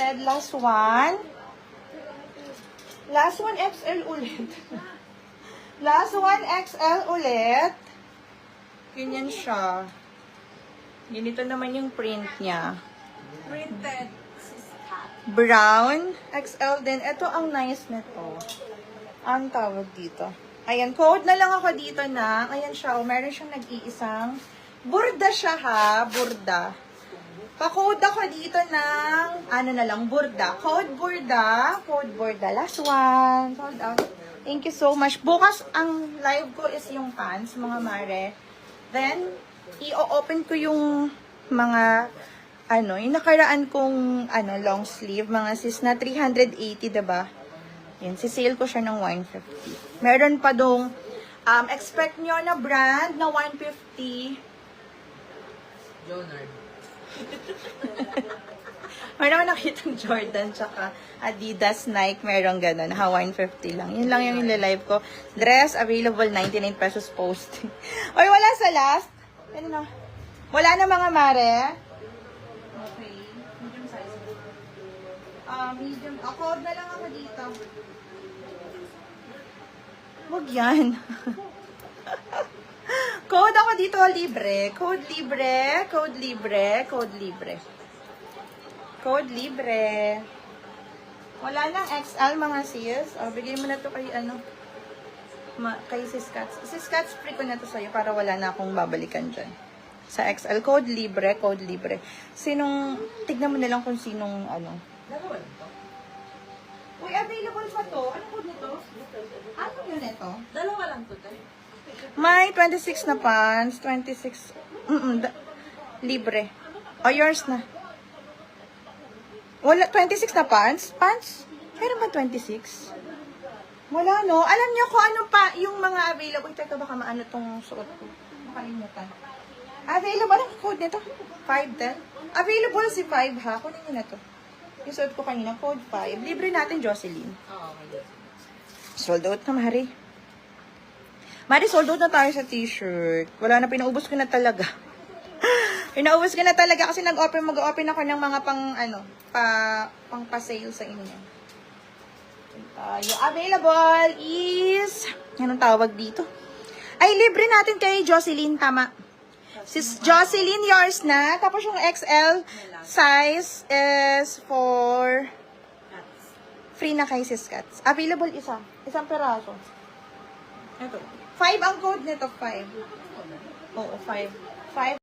red. Last one. Last one, XL ulit. Last one, XL ulit. Ganyan siya. Ganito naman yung print niya. Printed. Brown, XL din. Ito ang nice nito. Ang tawag dito. Ayan, code na lang ako dito na. Ayan siya, oh, meron siyang nag-iisang. Burda siya ha, burda. Pa-code ako dito ng, ano na lang, burda. Code burda. Code burda. Last one. Sold out. Thank you so much. Bukas, ang live ko is yung pants, mga mare. Then, i-open ko yung mga, yung nakaraan kong, long sleeve, mga sis na 380, diba? Yan, sisale ko siya ng 150. Meron pa dong, expect nyo na brand na 150. Jonard. Meron nakitang Jordan, tsaka Adidas, Nike, meron ganun. 150 lang. Yun lang yung nilalive ko. Dress, available, 99 pesos posting. Oy, wala sa last. Ano na? Wala na mga mare. Okay. Medium size. Medium. Ako, na lang ako dito. Wag yan. Code ako dito, libre. Code libre. Code libre. Code libre. Code libre. Wala nang XL, mga sis. Bigay mo na to kay, kay Sis Cats. Sis Cats, free ko na to sa'yo para wala na akong babalikan dyan. Sa XL, code libre, code libre. Tignan mo na lang kung sinong, Dalawa lang to. Uy, available pa to. Anong code nito? Ano yun ito? Dalawa lang to, tayo. May 26 na pants. 26. Libre. O, yours na. Wala, 26 na pants? Pants? Meron ba 26? Wala, no? Alam niyo kung ano pa yung mga available. Teka, baka maano tong suot ko. Makalimutan. Available ang code nito. 510. Available si 5, ha? Kunin niyo na to. Yung suot ko kanina, code 5. Libre natin, Jocelyn. Oo, okay. Sold out na, Mari. Mari, sold out na tayo sa t-shirt. Wala na, pinaubos ko na talaga. Pinaubos ko na talaga kasi mag-open ako ng mga pang pa-sale sa inyo. Yung available is, anong tawag dito? Ay, libre natin kay Jocelyn, tama. Sis Jocelyn, yours na. Tapos yung XL size is for free na kay Sis Cats. Available isa. Isang peraso. Ito. 5 ang code nito, 5. Oo, 5. 5.